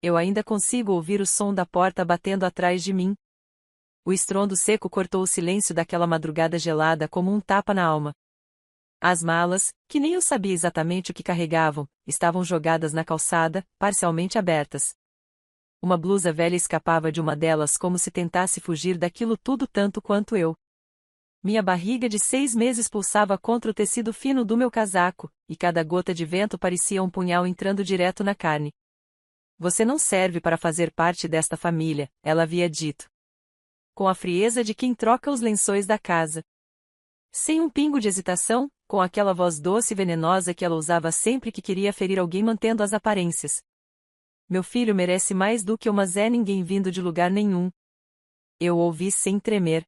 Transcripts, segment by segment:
Eu ainda consigo ouvir o som da porta batendo atrás de mim. O estrondo seco cortou o silêncio daquela madrugada gelada como um tapa na alma. As malas, que nem eu sabia exatamente o que carregavam, estavam jogadas na calçada, parcialmente abertas. Uma blusa velha escapava de uma delas como se tentasse fugir daquilo tudo tanto quanto eu. Minha barriga de 6 meses pulsava contra o tecido fino do meu casaco, e cada gota de vento parecia um punhal entrando direto na carne. Você não serve para fazer parte desta família, ela havia dito. Com a frieza de quem troca os lençóis da casa. Sem um pingo de hesitação, com aquela voz doce e venenosa que ela usava sempre que queria ferir alguém mantendo as aparências. Meu filho merece mais do que uma Zé ninguém vindo de lugar nenhum. Eu ouvi sem tremer.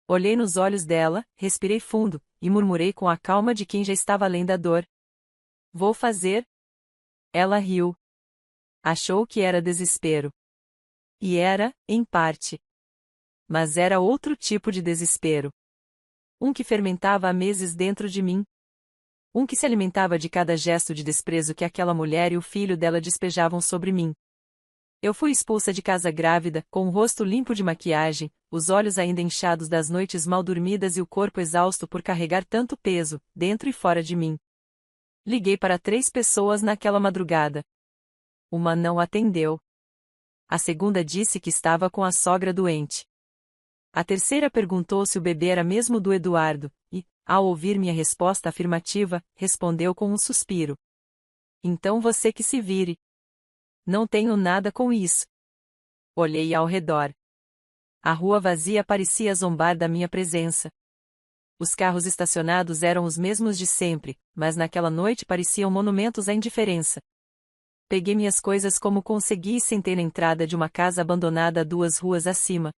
Olhei nos olhos dela, respirei fundo, e murmurei com a calma de quem já estava além da dor. Vou fazer? Ela riu. Achou que era desespero. E era, em parte. Mas era outro tipo de desespero. Um que fermentava há meses dentro de mim. Um que se alimentava de cada gesto de desprezo que aquela mulher e o filho dela despejavam sobre mim. Eu fui expulsa de casa grávida, com o rosto limpo de maquiagem, os olhos ainda inchados das noites mal dormidas e o corpo exausto por carregar tanto peso, dentro e fora de mim. Liguei para 3 pessoas naquela madrugada. Uma não atendeu. A segunda disse que estava com a sogra doente. A terceira perguntou se o bebê era mesmo do Eduardo, e, ao ouvir minha resposta afirmativa, respondeu com um suspiro. Então você que se vire. Não tenho nada com isso. Olhei ao redor. A rua vazia parecia zombar da minha presença. Os carros estacionados eram os mesmos de sempre, mas naquela noite pareciam monumentos à indiferença. Peguei minhas coisas como consegui e sentei na entrada de uma casa abandonada 2 ruas acima.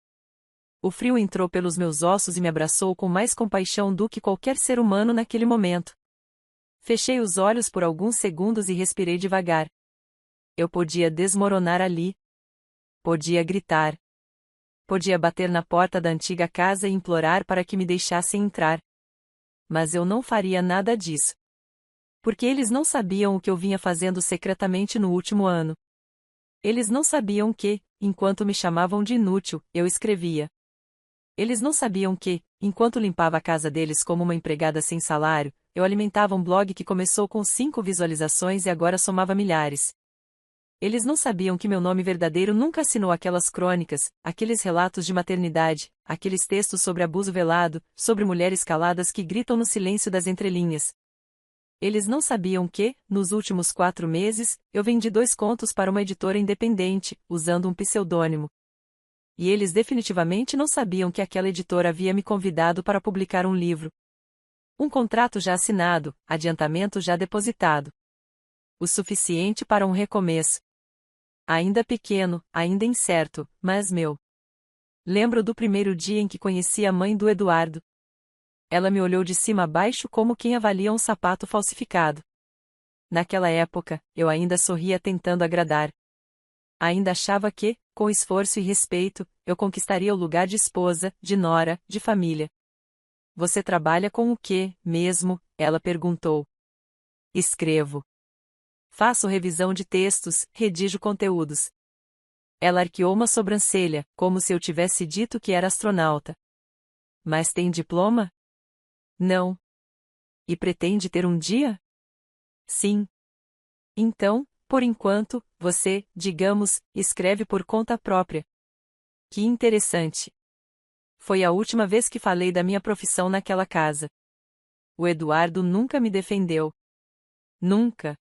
O frio entrou pelos meus ossos e me abraçou com mais compaixão do que qualquer ser humano naquele momento. Fechei os olhos por alguns segundos e respirei devagar. Eu podia desmoronar ali. Podia gritar. Podia bater na porta da antiga casa e implorar para que me deixassem entrar. Mas eu não faria nada disso. Porque eles não sabiam o que eu vinha fazendo secretamente no último ano. Eles não sabiam que, enquanto me chamavam de inútil, eu escrevia. Eles não sabiam que, enquanto limpava a casa deles como uma empregada sem salário, eu alimentava um blog que começou com 5 visualizações e agora somava milhares. Eles não sabiam que meu nome verdadeiro nunca assinou aquelas crônicas, aqueles relatos de maternidade, aqueles textos sobre abuso velado, sobre mulheres caladas que gritam no silêncio das entrelinhas. Eles não sabiam que, nos últimos 4 meses, eu vendi 2 contos para uma editora independente, usando um pseudônimo. E eles definitivamente não sabiam que aquela editora havia me convidado para publicar um livro. Um contrato já assinado, adiantamento já depositado. O suficiente para um recomeço. Ainda pequeno, ainda incerto, mas meu. Lembro do primeiro dia em que conheci a mãe do Eduardo. Ela me olhou de cima a baixo como quem avalia um sapato falsificado. Naquela época, eu ainda sorria tentando agradar. Ainda achava que, com esforço e respeito, eu conquistaria o lugar de esposa, de nora, de família. Você trabalha com o quê, mesmo? Ela perguntou. Escrevo. Faço revisão de textos, redijo conteúdos. Ela arqueou uma sobrancelha, como se eu tivesse dito que era astronauta. Mas tem diploma? Não. E pretende ter um dia? Sim. Então, por enquanto, você, digamos, escreve por conta própria. Que interessante. Foi a última vez que falei da minha profissão naquela casa. O Eduardo nunca me defendeu. Nunca.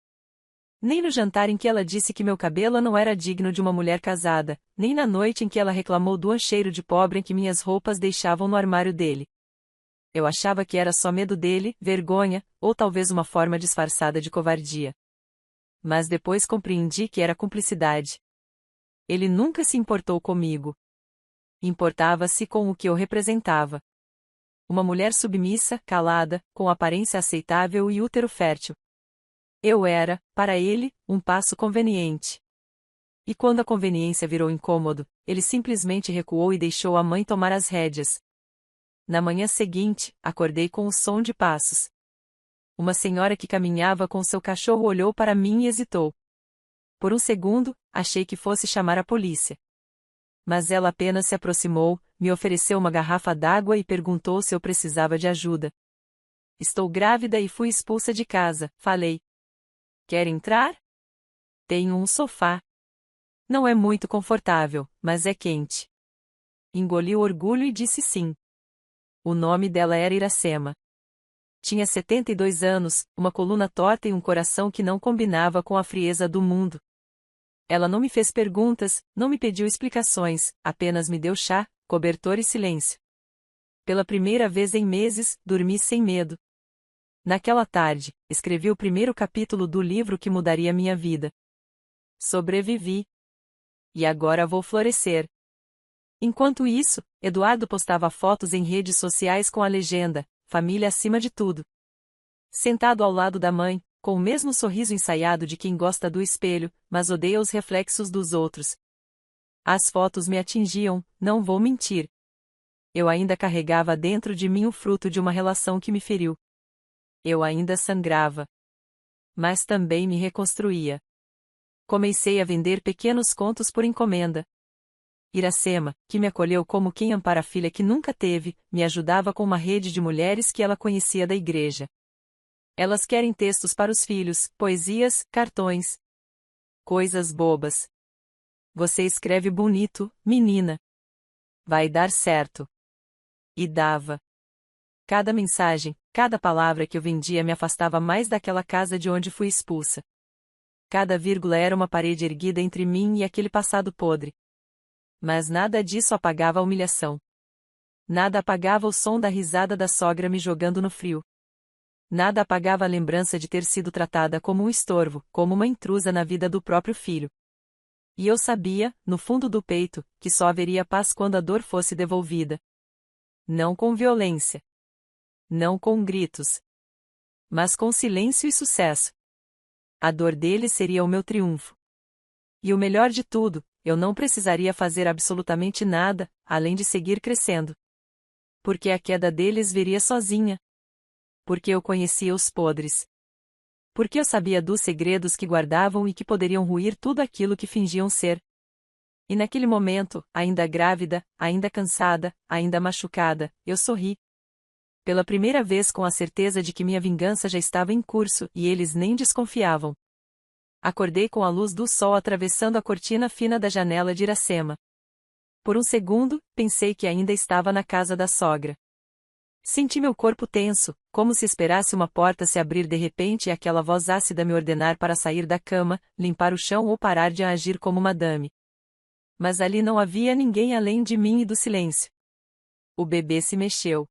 Nem no jantar em que ela disse que meu cabelo não era digno de uma mulher casada, nem na noite em que ela reclamou do cheiro de pobre que minhas roupas deixavam no armário dele. Eu achava que era só medo dele, vergonha, ou talvez uma forma disfarçada de covardia. Mas depois compreendi que era cumplicidade. Ele nunca se importou comigo. Importava-se com o que eu representava. Uma mulher submissa, calada, com aparência aceitável e útero fértil. Eu era, para ele, um passo conveniente. E quando a conveniência virou incômodo, ele simplesmente recuou e deixou a mãe tomar as rédeas. Na manhã seguinte, acordei com o som de passos. Uma senhora que caminhava com seu cachorro olhou para mim e hesitou. Por um segundo, achei que fosse chamar a polícia. Mas ela apenas se aproximou, me ofereceu uma garrafa d'água e perguntou se eu precisava de ajuda. Estou grávida e fui expulsa de casa, falei. Quer entrar? Tenho um sofá. Não é muito confortável, mas é quente. Engoliu orgulho e disse sim. O nome dela era Iracema. Tinha 72 anos, uma coluna torta e um coração que não combinava com a frieza do mundo. Ela não me fez perguntas, não me pediu explicações, apenas me deu chá, cobertor e silêncio. Pela primeira vez em meses, dormi sem medo. Naquela tarde, escrevi o primeiro capítulo do livro que mudaria minha vida. Sobrevivi. E agora vou florescer. Enquanto isso, Eduardo postava fotos em redes sociais com a legenda: família acima de tudo. Sentado ao lado da mãe, com o mesmo sorriso ensaiado de quem gosta do espelho, mas odeia os reflexos dos outros. As fotos me atingiam, não vou mentir. Eu ainda carregava dentro de mim o fruto de uma relação que me feriu. Eu ainda sangrava. Mas também me reconstruía. Comecei a vender pequenos contos por encomenda. Iracema, que me acolheu como quem ampara a filha que nunca teve, me ajudava com uma rede de mulheres que ela conhecia da igreja. Elas querem textos para os filhos, poesias, cartões. Coisas bobas. Você escreve bonito, menina. Vai dar certo. E dava. Cada mensagem, cada palavra que eu vendia me afastava mais daquela casa de onde fui expulsa. Cada vírgula era uma parede erguida entre mim e aquele passado podre. Mas nada disso apagava a humilhação. Nada apagava o som da risada da sogra me jogando no frio. Nada apagava a lembrança de ter sido tratada como um estorvo, como uma intrusa na vida do próprio filho. E eu sabia, no fundo do peito, que só haveria paz quando a dor fosse devolvida. Não com violência. Não com gritos. Mas com silêncio e sucesso. A dor deles seria o meu triunfo. E o melhor de tudo, eu não precisaria fazer absolutamente nada, além de seguir crescendo. Porque a queda deles viria sozinha. Porque eu conhecia os podres. Porque eu sabia dos segredos que guardavam e que poderiam ruir tudo aquilo que fingiam ser. E naquele momento, ainda grávida, ainda cansada, ainda machucada, eu sorri. Pela primeira vez com a certeza de que minha vingança já estava em curso e eles nem desconfiavam. Acordei com a luz do sol atravessando a cortina fina da janela de Iracema. Por um segundo, pensei que ainda estava na casa da sogra. Senti meu corpo tenso, como se esperasse uma porta se abrir de repente e aquela voz ácida me ordenar para sair da cama, limpar o chão ou parar de agir como madame. Mas ali não havia ninguém além de mim e do silêncio. O bebê se mexeu.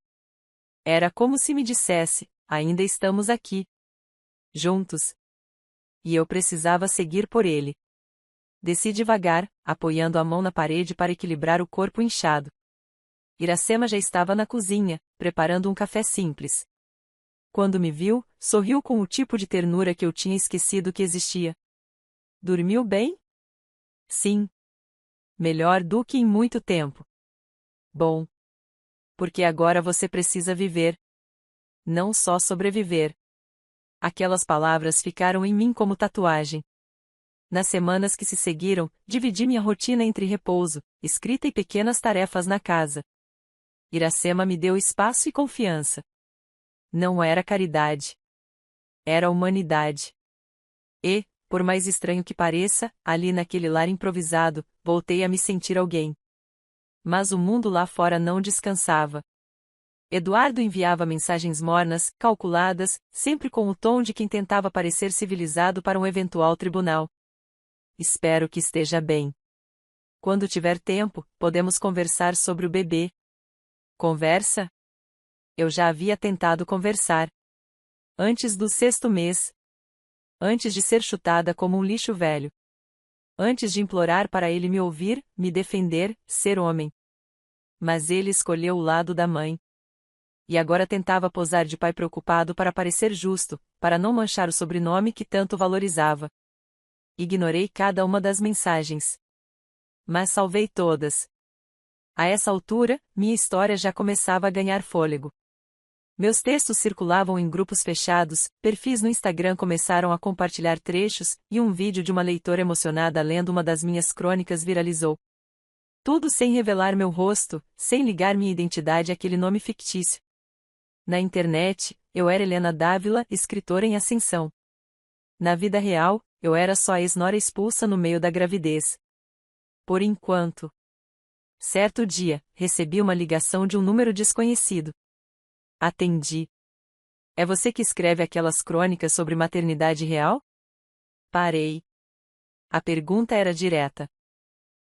Era como se me dissesse: ainda estamos aqui. Juntos. E eu precisava seguir por ele. Desci devagar, apoiando a mão na parede para equilibrar o corpo inchado. Iracema já estava na cozinha, preparando um café simples. Quando me viu, sorriu com o tipo de ternura que eu tinha esquecido que existia. Dormiu bem? Sim. Melhor do que em muito tempo. Bom. Porque agora você precisa viver. Não só sobreviver. Aquelas palavras ficaram em mim como tatuagem. Nas semanas que se seguiram, dividi minha rotina entre repouso, escrita e pequenas tarefas na casa. Iracema me deu espaço e confiança. Não era caridade. Era humanidade. E, por mais estranho que pareça, ali naquele lar improvisado, voltei a me sentir alguém. Mas o mundo lá fora não descansava. Eduardo enviava mensagens mornas, calculadas, sempre com o tom de quem tentava parecer civilizado para um eventual tribunal. Espero que esteja bem. Quando tiver tempo, podemos conversar sobre o bebê. Conversa? Eu já havia tentado conversar. Antes do 6º mês. Antes de ser chutada como um lixo velho. Antes de implorar para ele me ouvir, me defender, ser homem. Mas ele escolheu o lado da mãe. E agora tentava posar de pai preocupado para parecer justo, para não manchar o sobrenome que tanto valorizava. Ignorei cada uma das mensagens. Mas salvei todas. A essa altura, minha história já começava a ganhar fôlego. Meus textos circulavam em grupos fechados, perfis no Instagram começaram a compartilhar trechos, e um vídeo de uma leitora emocionada lendo uma das minhas crônicas viralizou. Tudo sem revelar meu rosto, sem ligar minha identidade àquele nome fictício. Na internet, eu era Helena Dávila, escritora em ascensão. Na vida real, eu era só a ex-nora expulsa no meio da gravidez. Por enquanto. Certo dia, recebi uma ligação de um número desconhecido. Atendi. É você que escreve aquelas crônicas sobre maternidade real? Parei. A pergunta era direta.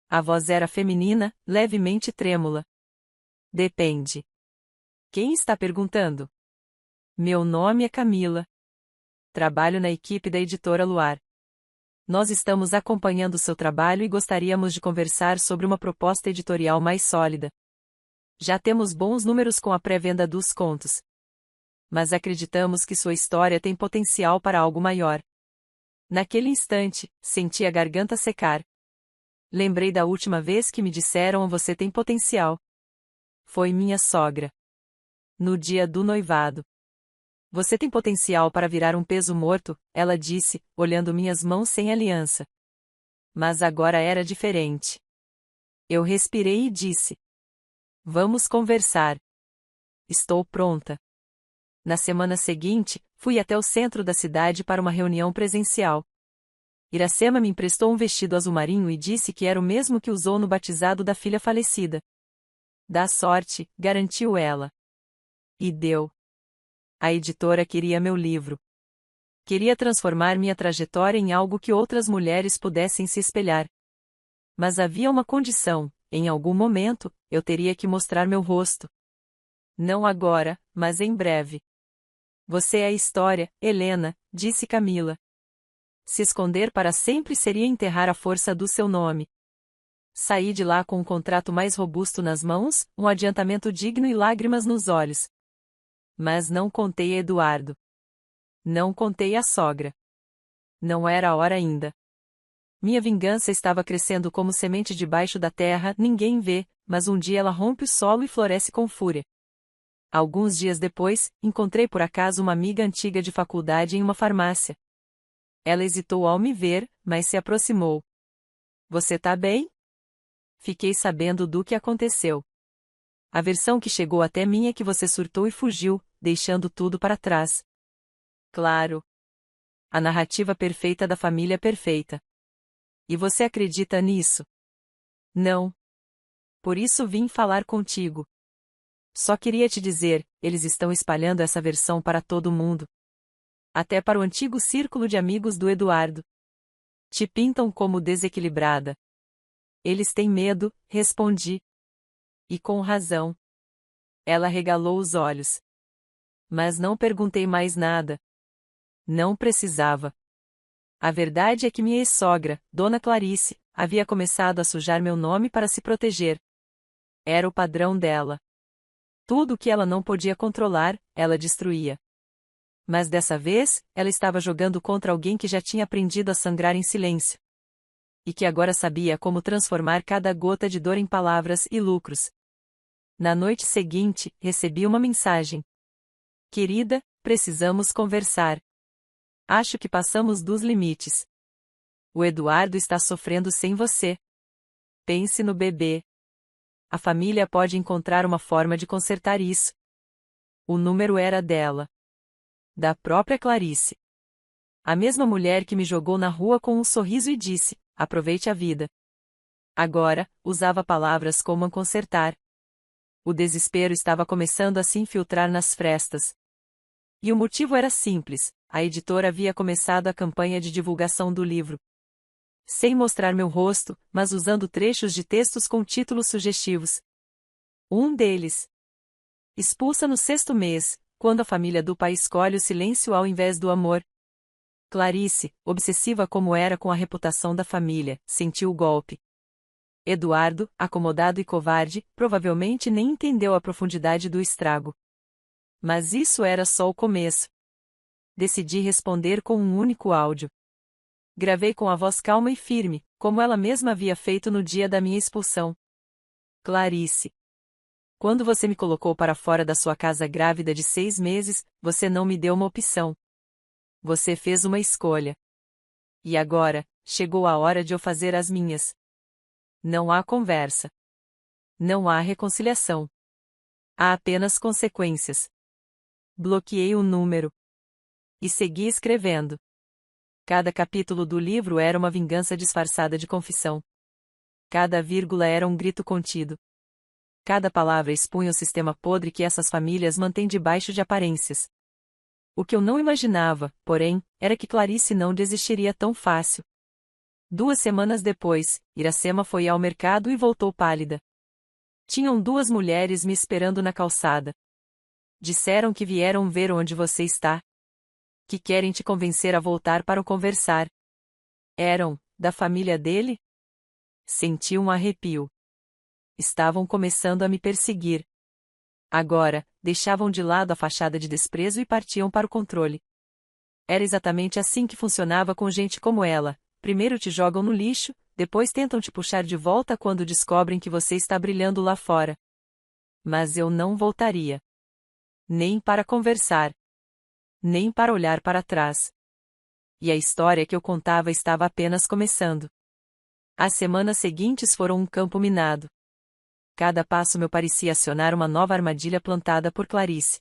A voz era feminina, levemente trêmula. Depende. Quem está perguntando? Meu nome é Camila. Trabalho na equipe da editora Luar. Nós estamos acompanhando seu trabalho e gostaríamos de conversar sobre uma proposta editorial mais sólida. Já temos bons números com a pré-venda dos contos. Mas acreditamos que sua história tem potencial para algo maior. Naquele instante, senti a garganta secar. Lembrei da última vez que me disseram você tem potencial. Foi minha sogra. No dia do noivado. Você tem potencial para virar um peso morto, ela disse, olhando minhas mãos sem aliança. Mas agora era diferente. Eu respirei e disse. Vamos conversar. Estou pronta. Na semana seguinte, fui até o centro da cidade para uma reunião presencial. Iracema me emprestou um vestido azul marinho e disse que era o mesmo que usou no batizado da filha falecida. Dá sorte, garantiu ela. E deu. A editora queria meu livro. Queria transformar minha trajetória em algo que outras mulheres pudessem se espelhar. Mas havia uma condição: em algum momento, eu teria que mostrar meu rosto. Não agora, mas em breve. Você é a história, Helena, disse Camila. Se esconder para sempre seria enterrar a força do seu nome. Saí de lá com um contrato mais robusto nas mãos, um adiantamento digno e lágrimas nos olhos. Mas não contei a Eduardo. Não contei à sogra. Não era a hora ainda. Minha vingança estava crescendo como semente debaixo da terra, ninguém vê, mas um dia ela rompe o solo e floresce com fúria. Alguns dias depois, encontrei por acaso uma amiga antiga de faculdade em uma farmácia. Ela hesitou ao me ver, mas se aproximou. Você tá bem? Fiquei sabendo do que aconteceu. A versão que chegou até mim é que você surtou e fugiu, deixando tudo para trás. Claro. A narrativa perfeita da família perfeita. E você acredita nisso? Não. Por isso vim falar contigo. Só queria te dizer, eles estão espalhando essa versão para todo mundo. Até para o antigo círculo de amigos do Eduardo. Te pintam como desequilibrada. Eles têm medo, respondi. E com razão. Ela regalou os olhos. Mas não perguntei mais nada. Não precisava. A verdade é que minha ex-sogra, Dona Clarice, havia começado a sujar meu nome para se proteger. Era o padrão dela. Tudo o que ela não podia controlar, ela destruía. Mas dessa vez, ela estava jogando contra alguém que já tinha aprendido a sangrar em silêncio. E que agora sabia como transformar cada gota de dor em palavras e lucros. Na noite seguinte, recebi uma mensagem. Querida, precisamos conversar. Acho que passamos dos limites. O Eduardo está sofrendo sem você. Pense no bebê. A família pode encontrar uma forma de consertar isso. O número era dela. Da própria Clarice. A mesma mulher que me jogou na rua com um sorriso e disse, aproveite a vida. Agora, usava palavras como a consertar. O desespero estava começando a se infiltrar nas frestas. E o motivo era simples, a editora havia começado a campanha de divulgação do livro. Sem mostrar meu rosto, mas usando trechos de textos com títulos sugestivos. Um deles. Expulsa no 6º mês, quando a família do pai escolhe o silêncio ao invés do amor. Clarice, obsessiva como era com a reputação da família, sentiu o golpe. Eduardo, acomodado e covarde, provavelmente nem entendeu a profundidade do estrago. Mas isso era só o começo. Decidi responder com um único áudio. Gravei com a voz calma e firme, como ela mesma havia feito no dia da minha expulsão. Clarice. Quando você me colocou para fora da sua casa grávida de 6 meses, você não me deu uma opção. Você fez uma escolha. E agora, chegou a hora de eu fazer as minhas. Não há conversa. Não há reconciliação. Há apenas consequências. Bloqueei o número. E segui escrevendo. Cada capítulo do livro era uma vingança disfarçada de confissão. Cada vírgula era um grito contido. Cada palavra expunha o sistema podre que essas famílias mantêm debaixo de aparências. O que eu não imaginava, porém, era que Clarice não desistiria tão fácil. 2 semanas depois, Iracema foi ao mercado e voltou pálida. Tinham 2 mulheres me esperando na calçada. Disseram que vieram ver onde você está. Que querem te convencer a voltar para o conversar. Eram, da família dele? Senti um arrepio. Estavam começando a me perseguir. Agora, deixavam de lado a fachada de desprezo e partiam para o controle. Era exatamente assim que funcionava com gente como ela. Primeiro te jogam no lixo, depois tentam te puxar de volta quando descobrem que você está brilhando lá fora. Mas eu não voltaria. Nem para conversar. Nem para olhar para trás. E a história que eu contava estava apenas começando. As semanas seguintes foram um campo minado. Cada passo meu parecia acionar uma nova armadilha plantada por Clarice.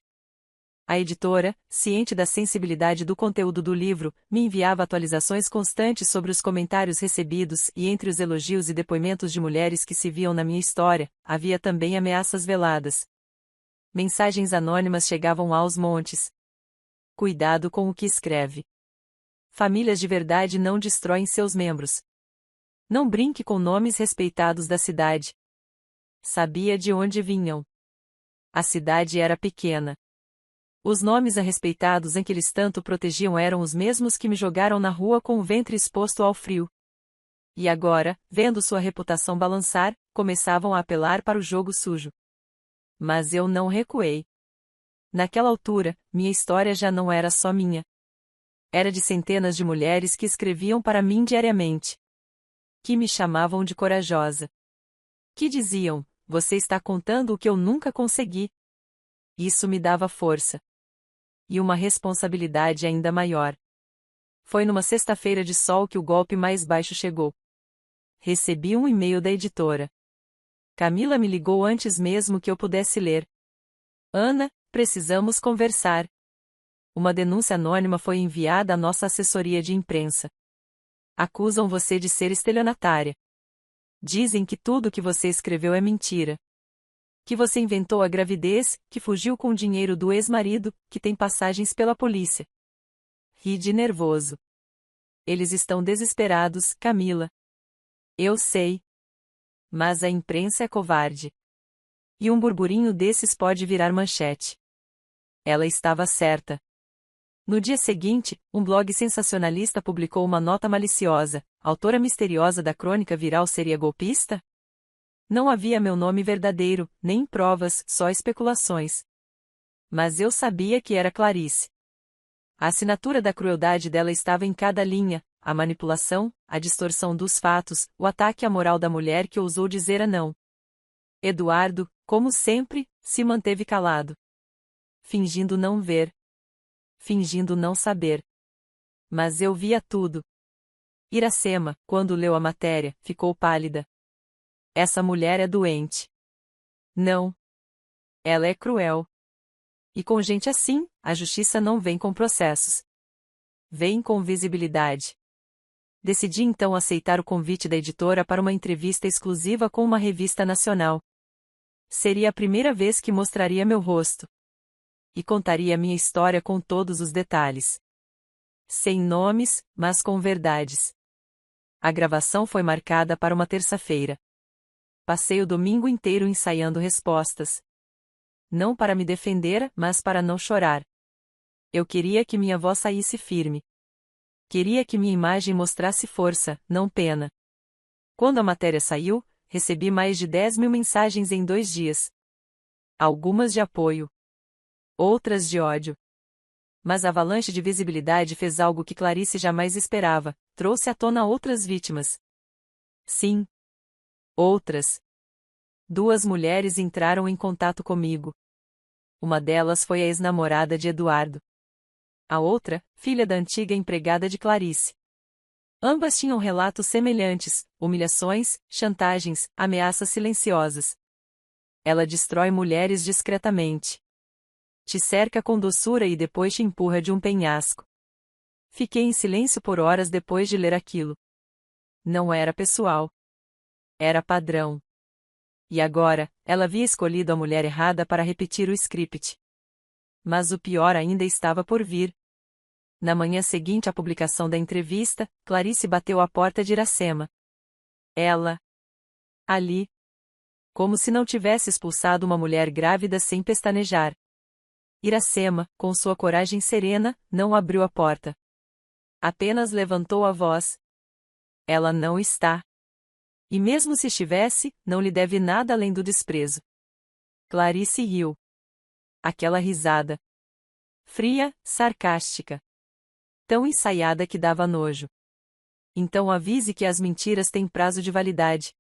A editora, ciente da sensibilidade do conteúdo do livro, me enviava atualizações constantes sobre os comentários recebidos e entre os elogios e depoimentos de mulheres que se viam na minha história, havia também ameaças veladas. Mensagens anônimas chegavam aos montes. Cuidado com o que escreve. Famílias de verdade não destroem seus membros. Não brinque com nomes respeitados da cidade. Sabia de onde vinham. A cidade era pequena. Os nomes respeitados em que eles tanto protegiam eram os mesmos que me jogaram na rua com o ventre exposto ao frio. E agora, vendo sua reputação balançar, começavam a apelar para o jogo sujo. Mas eu não recuei. Naquela altura, minha história já não era só minha. Era de centenas de mulheres que escreviam para mim diariamente. Que me chamavam de corajosa. Que diziam, você está contando o que eu nunca consegui. Isso me dava força. E uma responsabilidade ainda maior. Foi numa sexta-feira de sol que o golpe mais baixo chegou. Recebi um e-mail da editora. Camila me ligou antes mesmo que eu pudesse ler. Ana, precisamos conversar. Uma denúncia anônima foi enviada à nossa assessoria de imprensa. Acusam você de ser estelionatária. Dizem que tudo o que você escreveu é mentira. Que você inventou a gravidez, que fugiu com o dinheiro do ex-marido, que tem passagens pela polícia. Ri de nervoso. Eles estão desesperados, Camila. Eu sei. Mas a imprensa é covarde. E um burburinho desses pode virar manchete. Ela estava certa. No dia seguinte, um blog sensacionalista publicou uma nota maliciosa. A autora misteriosa da crônica viral seria golpista? Não havia meu nome verdadeiro, nem provas, só especulações. Mas eu sabia que era Clarice. A assinatura da crueldade dela estava em cada linha, a manipulação, a distorção dos fatos, o ataque à moral da mulher que ousou dizer a não. Eduardo, como sempre, se manteve calado. Fingindo não ver. Fingindo não saber. Mas eu via tudo. Iracema, quando leu a matéria, ficou pálida. Essa mulher é doente. Não. Ela é cruel. E com gente assim, a justiça não vem com processos. Vem com visibilidade. Decidi então aceitar o convite da editora para uma entrevista exclusiva com uma revista nacional. Seria a primeira vez que mostraria meu rosto. E contaria minha história com todos os detalhes. Sem nomes, mas com verdades. A gravação foi marcada para uma terça-feira. Passei o domingo inteiro ensaiando respostas. Não para me defender, mas para não chorar. Eu queria que minha voz saísse firme. Queria que minha imagem mostrasse força, não pena. Quando a matéria saiu, recebi mais de 10.000 mensagens em 2 dias. Algumas de apoio. Outras de ódio. Mas a avalanche de visibilidade fez algo que Clarice jamais esperava, trouxe à tona outras vítimas. Sim. Outras. Duas mulheres entraram em contato comigo. Uma delas foi a ex-namorada de Eduardo. A outra, filha da antiga empregada de Clarice. Ambas tinham relatos semelhantes: humilhações, chantagens, ameaças silenciosas. Ela destrói mulheres discretamente. Te cerca com doçura e depois te empurra de um penhasco. Fiquei em silêncio por horas depois de ler aquilo. Não era pessoal. Era padrão. E agora, ela havia escolhido a mulher errada para repetir o script. Mas o pior ainda estava por vir. Na manhã seguinte à publicação da entrevista, Clarice bateu à porta de Iracema. Ela. Ali. Como se não tivesse expulsado uma mulher grávida sem pestanejar. Iracema, com sua coragem serena, não abriu a porta. Apenas levantou a voz. Ela não está. E mesmo se estivesse, não lhe deve nada além do desprezo. Clarice riu. Aquela risada. Fria, sarcástica. Tão ensaiada que dava nojo. Então avise que as mentiras têm prazo de validade.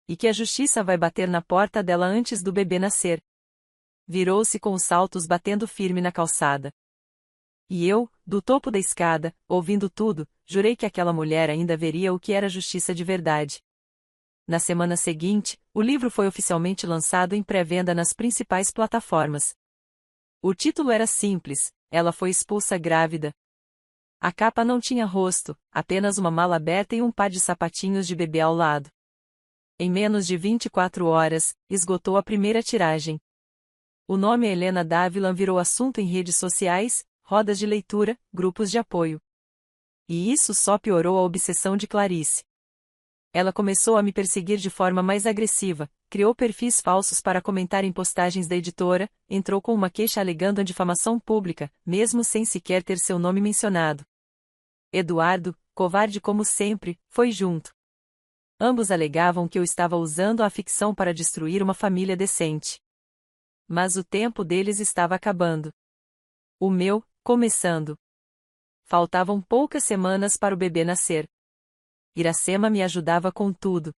E que a justiça vai bater na porta dela antes do bebê nascer. Virou-se com os saltos batendo firme na calçada. E eu, do topo da escada, ouvindo tudo, jurei que aquela mulher ainda veria o que era justiça de verdade. Na semana seguinte, o livro foi oficialmente lançado em pré-venda nas principais plataformas. O título era simples: Ela foi expulsa grávida. A capa não tinha rosto, apenas uma mala aberta e um par de sapatinhos de bebê ao lado. Em menos de 24 horas, esgotou a primeira tiragem. O nome Helena Dávila virou assunto em redes sociais, rodas de leitura, grupos de apoio. E isso só piorou a obsessão de Clarice. Ela começou a me perseguir de forma mais agressiva, criou perfis falsos para comentar em postagens da editora, entrou com uma queixa alegando a difamação pública, mesmo sem sequer ter seu nome mencionado. Eduardo, covarde como sempre, foi junto. Ambos alegavam que eu estava usando a ficção para destruir uma família decente. Mas o tempo deles estava acabando. O meu, começando. Faltavam poucas semanas para o bebê nascer. Iracema me ajudava com tudo.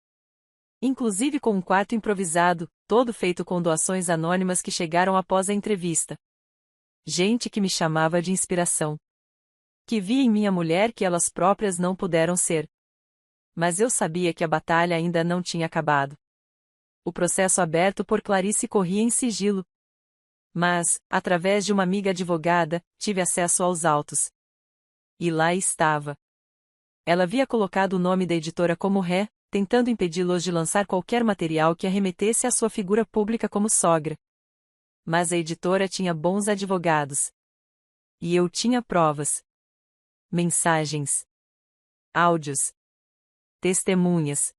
Inclusive com um quarto improvisado, todo feito com doações anônimas que chegaram após a entrevista. Gente que me chamava de inspiração. Que via em minha mulher que elas próprias não puderam ser. Mas eu sabia que a batalha ainda não tinha acabado. O processo aberto por Clarice corria em sigilo. Mas, através de uma amiga advogada, tive acesso aos autos. E lá estava. Ela havia colocado o nome da editora como ré, tentando impedi-los de lançar qualquer material que arremetesse à sua figura pública como sogra. Mas a editora tinha bons advogados. E eu tinha provas. Mensagens. Áudios. Testemunhas.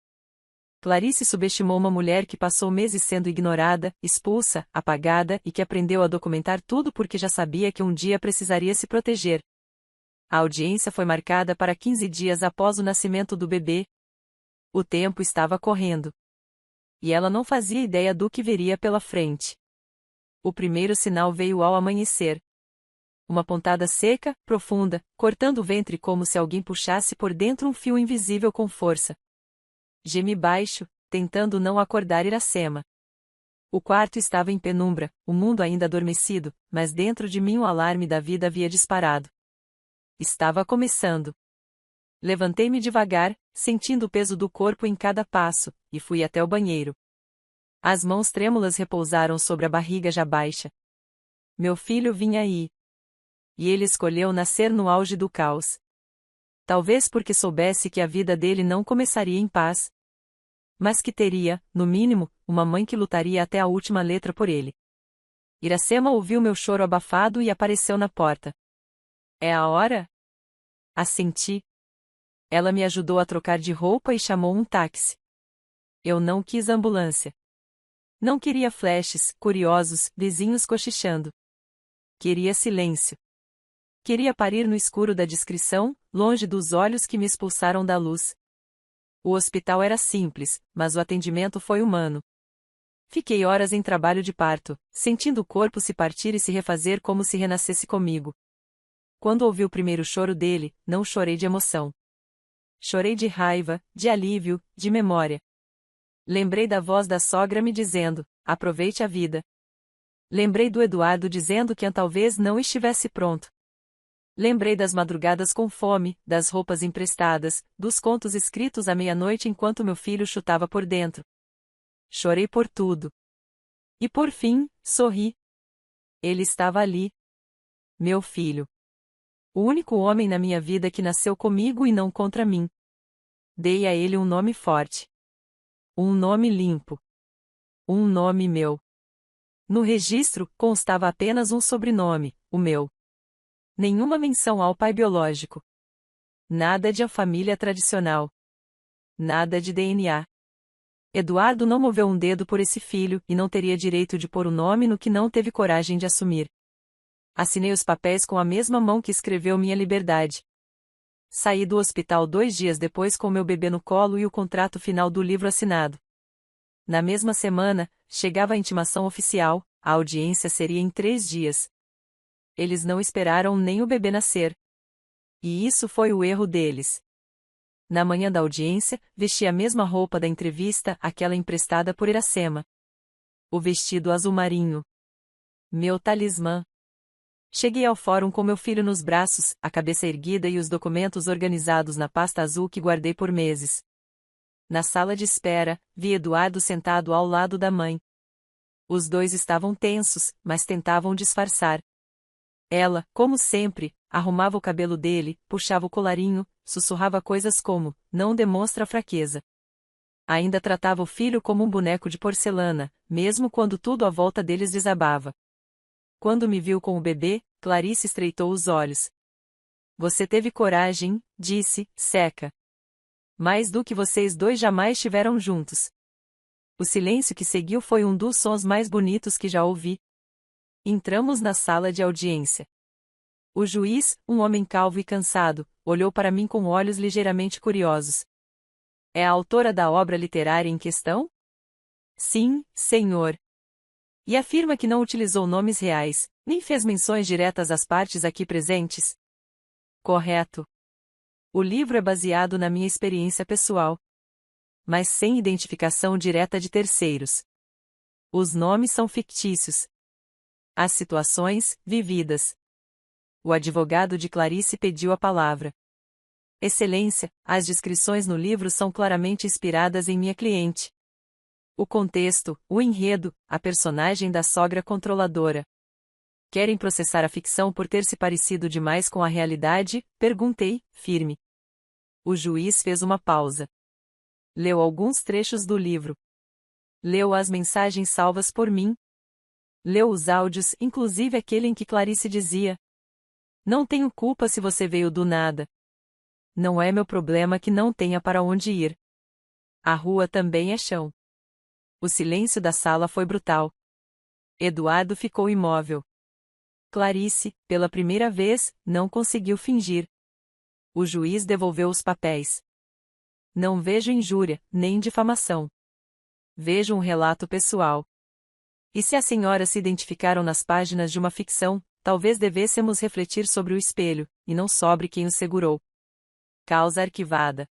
Clarice subestimou uma mulher que passou meses sendo ignorada, expulsa, apagada e que aprendeu a documentar tudo porque já sabia que um dia precisaria se proteger. A audiência foi marcada para 15 dias após o nascimento do bebê. O tempo estava correndo. E ela não fazia ideia do que veria pela frente. O primeiro sinal veio ao amanhecer. Uma pontada seca, profunda, cortando o ventre como se alguém puxasse por dentro um fio invisível com força. Gemi baixo, tentando não acordar Iracema. O quarto estava em penumbra, o mundo ainda adormecido, mas dentro de mim o alarme da vida havia disparado. Estava começando. Levantei-me devagar, sentindo o peso do corpo em cada passo, e fui até o banheiro. As mãos trêmulas repousaram sobre a barriga já baixa. Meu filho vinha aí. E ele escolheu nascer no auge do caos. Talvez porque soubesse que a vida dele não começaria em paz. Mas que teria, no mínimo, uma mãe que lutaria até a última letra por ele. Iracema ouviu meu choro abafado e apareceu na porta. É a hora? Assenti. Ela me ajudou a trocar de roupa e chamou um táxi. Eu não quis ambulância. Não queria flashes, curiosos, vizinhos cochichando. Queria silêncio. Queria parir no escuro da discrição, longe dos olhos que me expulsaram da luz. O hospital era simples, mas o atendimento foi humano. Fiquei horas em trabalho de parto, sentindo o corpo se partir e se refazer como se renascesse comigo. Quando ouvi o primeiro choro dele, não chorei de emoção. Chorei de raiva, de alívio, de memória. Lembrei da voz da sogra me dizendo: aproveite a vida. Lembrei do Eduardo dizendo que talvez não estivesse pronto. Lembrei das madrugadas com fome, das roupas emprestadas, dos contos escritos à meia-noite enquanto meu filho chutava por dentro. Chorei por tudo. E por fim, sorri. Ele estava ali. Meu filho. O único homem na minha vida que nasceu comigo e não contra mim. Dei a ele um nome forte. Um nome limpo. Um nome meu. No registro, constava apenas um sobrenome, o meu. Nenhuma menção ao pai biológico. Nada de a família tradicional. Nada de DNA. Eduardo não moveu um dedo por esse filho e não teria direito de pôr o nome no que não teve coragem de assumir. Assinei os papéis com a mesma mão que escreveu minha liberdade. Saí do hospital 2 dias depois com meu bebê no colo e o contrato final do livro assinado. Na mesma semana, chegava a intimação oficial, a audiência seria em 3 dias. Eles não esperaram nem o bebê nascer. E isso foi o erro deles. Na manhã da audiência, vesti a mesma roupa da entrevista, aquela emprestada por Iracema. O vestido azul marinho. Meu talismã. Cheguei ao fórum com meu filho nos braços, a cabeça erguida e os documentos organizados na pasta azul que guardei por meses. Na sala de espera, vi Eduardo sentado ao lado da mãe. Os dois estavam tensos, mas tentavam disfarçar. Ela, como sempre, arrumava o cabelo dele, puxava o colarinho, sussurrava coisas como: não demonstra fraqueza. Ainda tratava o filho como um boneco de porcelana, mesmo quando tudo à volta deles desabava. Quando me viu com o bebê, Clarice estreitou os olhos. Você teve coragem, disse, seca. Mais do que vocês dois jamais tiveram juntos. O silêncio que seguiu foi um dos sons mais bonitos que já ouvi. Entramos na sala de audiência. O juiz, um homem calvo e cansado, olhou para mim com olhos ligeiramente curiosos. É a autora da obra literária em questão? Sim, senhor. E afirma que não utilizou nomes reais, nem fez menções diretas às partes aqui presentes? Correto. O livro é baseado na minha experiência pessoal, mas sem identificação direta de terceiros. Os nomes são fictícios. As situações, vividas. O advogado de Clarice pediu a palavra. Excelência, as descrições no livro são claramente inspiradas em minha cliente. O contexto, o enredo, a personagem da sogra controladora. Querem processar a ficção por ter se parecido demais com a realidade? Perguntei, firme. O juiz fez uma pausa. Leu alguns trechos do livro. Leu as mensagens salvas por mim. Leu os áudios, inclusive aquele em que Clarice dizia: não tenho culpa se você veio do nada. Não é meu problema que não tenha para onde ir. A rua também é chão. O silêncio da sala foi brutal. Eduardo ficou imóvel. Clarice, pela primeira vez, não conseguiu fingir. O juiz devolveu os papéis. Não vejo injúria, nem difamação. Vejo um relato pessoal. E se as senhoras se identificaram nas páginas de uma ficção, talvez devêssemos refletir sobre o espelho, e não sobre quem o segurou. Causa arquivada.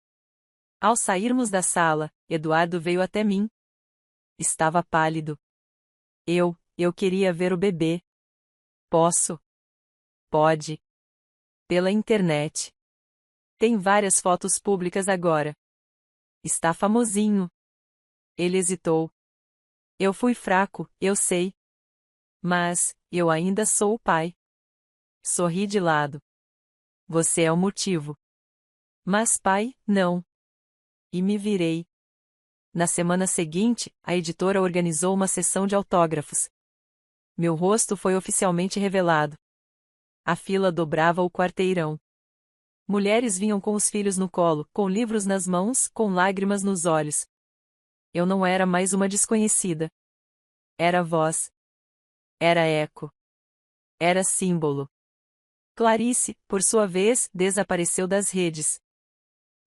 Ao sairmos da sala, Eduardo veio até mim. Estava pálido. Eu queria ver o bebê. Posso? Pode. Pela internet. Tem várias fotos públicas agora. Está famosinho. Ele hesitou. Eu fui fraco, eu sei. Mas, eu ainda sou o pai. Sorri de lado. Você é o motivo. Mas pai, não. E me virei. Na semana seguinte, a editora organizou uma sessão de autógrafos. Meu rosto foi oficialmente revelado. A fila dobrava o quarteirão. Mulheres vinham com os filhos no colo, com livros nas mãos, com lágrimas nos olhos. Eu não era mais uma desconhecida. Era voz. Era eco. Era símbolo. Clarice, por sua vez, desapareceu das redes.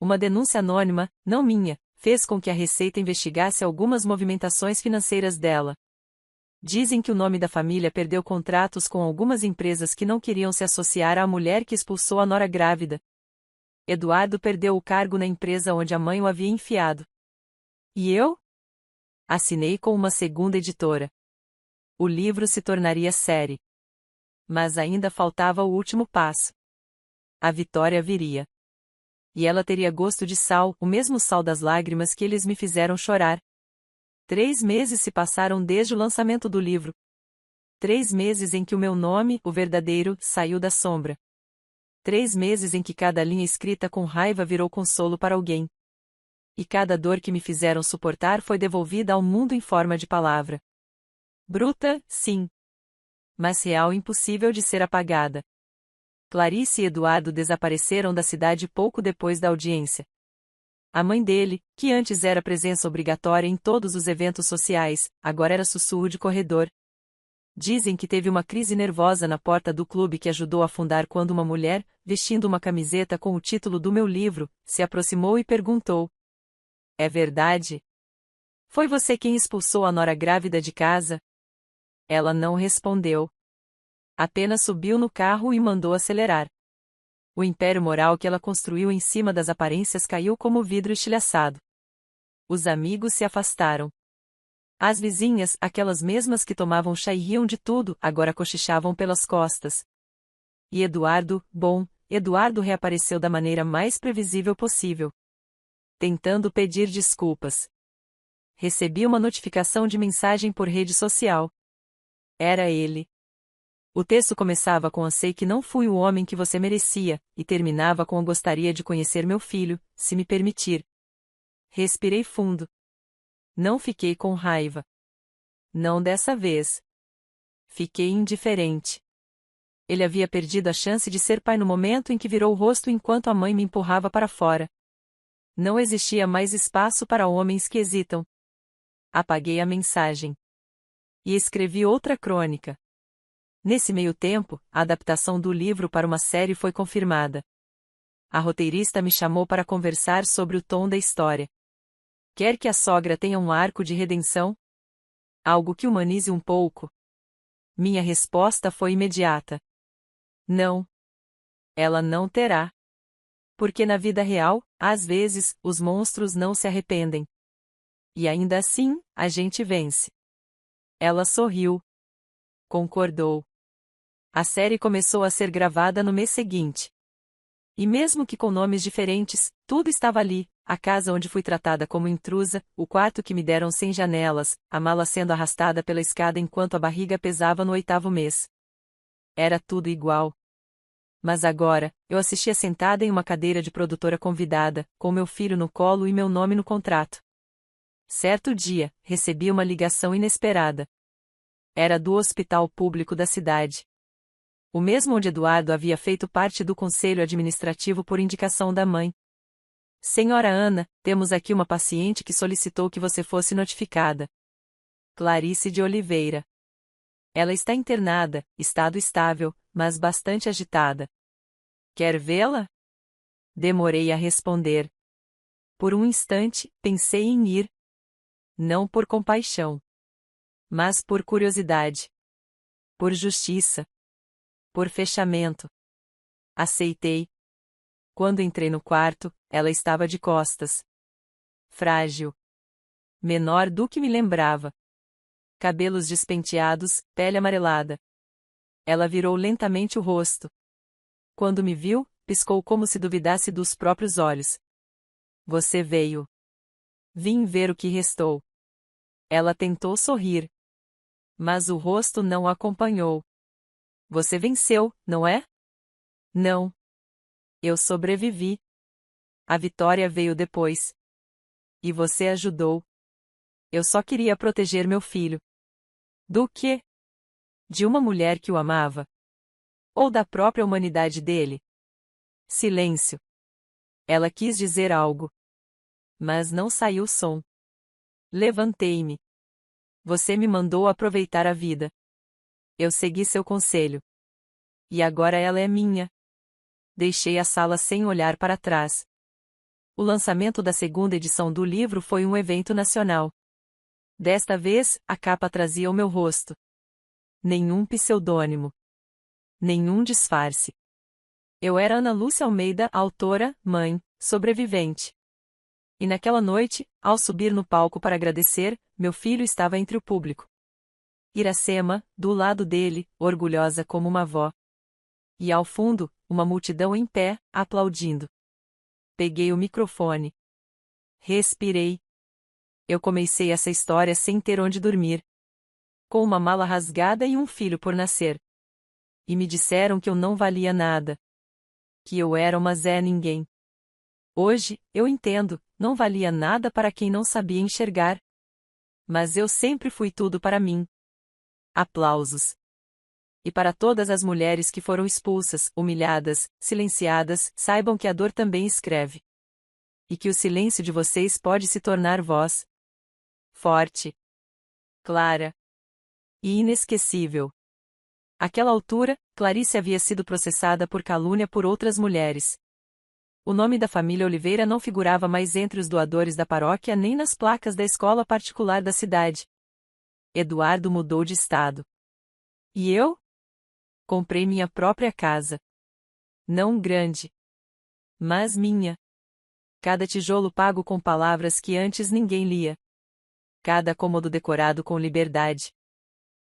Uma denúncia anônima, não minha, fez com que a Receita investigasse algumas movimentações financeiras dela. Dizem que o nome da família perdeu contratos com algumas empresas que não queriam se associar à mulher que expulsou a nora grávida. Eduardo perdeu o cargo na empresa onde a mãe o havia enfiado. E eu? Assinei com uma segunda editora. O livro se tornaria série. Mas ainda faltava o último passo. A vitória viria. E ela teria gosto de sal, o mesmo sal das lágrimas que eles me fizeram chorar. 3 meses se passaram desde o lançamento do livro. 3 meses em que o meu nome, o verdadeiro, saiu da sombra. 3 meses em que cada linha escrita com raiva virou consolo para alguém. E cada dor que me fizeram suportar foi devolvida ao mundo em forma de palavra. Bruta, sim. Mas real e impossível de ser apagada. Clarice e Eduardo desapareceram da cidade pouco depois da audiência. A mãe dele, que antes era presença obrigatória em todos os eventos sociais, agora era sussurro de corredor. Dizem que teve uma crise nervosa na porta do clube que ajudou a fundar quando uma mulher, vestindo uma camiseta com o título do meu livro, se aproximou e perguntou: "É verdade? Foi você quem expulsou a nora grávida de casa?" Ela não respondeu. Apenas subiu no carro e mandou acelerar. O império moral que ela construiu em cima das aparências caiu como vidro estilhaçado. Os amigos se afastaram. As vizinhas, aquelas mesmas que tomavam chá e riam de tudo, agora cochichavam pelas costas. E Eduardo reapareceu da maneira mais previsível possível. Tentando pedir desculpas. Recebi uma notificação de mensagem por rede social. Era ele. O texto começava com "sei que não fui o homem que você merecia", e terminava com "gostaria de conhecer meu filho, se me permitir." Respirei fundo. Não fiquei com raiva. Não dessa vez. Fiquei indiferente. Ele havia perdido a chance de ser pai no momento em que virou o rosto enquanto a mãe me empurrava para fora. Não existia mais espaço para homens que hesitam. Apaguei a mensagem. E escrevi outra crônica. Nesse meio tempo, a adaptação do livro para uma série foi confirmada. A roteirista me chamou para conversar sobre o tom da história. Quer que a sogra tenha um arco de redenção? Algo que humanize um pouco? Minha resposta foi imediata. Não. Ela não terá. Porque na vida real, às vezes, os monstros não se arrependem. E ainda assim, a gente vence. Ela sorriu. Concordou. A série começou a ser gravada no mês seguinte. E mesmo que com nomes diferentes, tudo estava ali: a casa onde fui tratada como intrusa, o quarto que me deram sem janelas, a mala sendo arrastada pela escada enquanto a barriga pesava no 8º mês. Era tudo igual. Mas agora, eu assistia sentada em uma cadeira de produtora convidada, com meu filho no colo e meu nome no contrato. Certo dia, recebi uma ligação inesperada. Era do hospital público da cidade. O mesmo onde Eduardo havia feito parte do conselho administrativo por indicação da mãe. "Senhora Ana, temos aqui uma paciente que solicitou que você fosse notificada. Clarice de Oliveira. Ela está internada, estado estável, mas bastante agitada. Quer vê-la?" Demorei a responder. Por um instante, pensei em ir. Não por compaixão. Mas por curiosidade. Por justiça. Por fechamento. Aceitei. Quando entrei no quarto, ela estava de costas. Frágil. Menor do que me lembrava. Cabelos despenteados, pele amarelada. Ela virou lentamente o rosto. Quando me viu, piscou como se duvidasse dos próprios olhos. "Você veio." "Vim ver o que restou." Ela tentou sorrir. Mas o rosto não a acompanhou. "Você venceu, não é?" "Não. Eu sobrevivi. A vitória veio depois." "E você ajudou." "Eu só queria proteger meu filho." "Do quê? De uma mulher que o amava? Ou da própria humanidade dele?" Silêncio. Ela quis dizer algo. Mas não saiu som. Levantei-me. "Você me mandou aproveitar a vida. Eu segui seu conselho. E agora ela é minha." Deixei a sala sem olhar para trás. O lançamento da segunda edição do livro foi um evento nacional. Desta vez, a capa trazia o meu rosto. Nenhum pseudônimo. Nenhum disfarce. Eu era Ana Lúcia Almeida, autora, mãe, sobrevivente. E naquela noite, ao subir no palco para agradecer, meu filho estava entre o público. Iracema, do lado dele, orgulhosa como uma avó. E ao fundo, uma multidão em pé, aplaudindo. Peguei o microfone. Respirei. Eu comecei essa história sem ter onde dormir. Com uma mala rasgada e um filho por nascer. E me disseram que eu não valia nada. Que eu era uma Zé Ninguém. Hoje, eu entendo, não valia nada para quem não sabia enxergar. Mas eu sempre fui tudo para mim. Aplausos. E para todas as mulheres que foram expulsas, humilhadas, silenciadas, saibam que a dor também escreve. E que o silêncio de vocês pode se tornar voz. Forte. Clara. E inesquecível. Àquela altura, Clarice havia sido processada por calúnia por outras mulheres. O nome da família Oliveira não figurava mais entre os doadores da paróquia nem nas placas da escola particular da cidade. Eduardo mudou de estado. E eu? Comprei minha própria casa. Não grande. Mas minha. Cada tijolo pago com palavras que antes ninguém lia. Cada cômodo decorado com liberdade.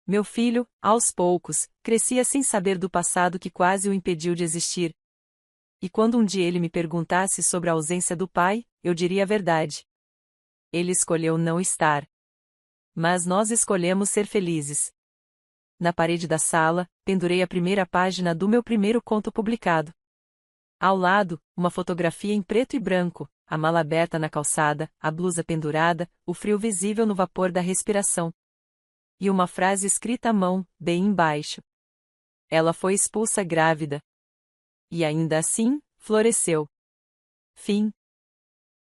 Meu filho, aos poucos, crescia sem saber do passado que quase o impediu de existir. E quando um dia ele me perguntasse sobre a ausência do pai, eu diria a verdade. Ele escolheu não estar. Mas nós escolhemos ser felizes. Na parede da sala, pendurei a primeira página do meu primeiro conto publicado. Ao lado, uma fotografia em preto e branco, a mala aberta na calçada, a blusa pendurada, o frio visível no vapor da respiração. E uma frase escrita à mão, bem embaixo. Ela foi expulsa grávida. E ainda assim, floresceu. Fim.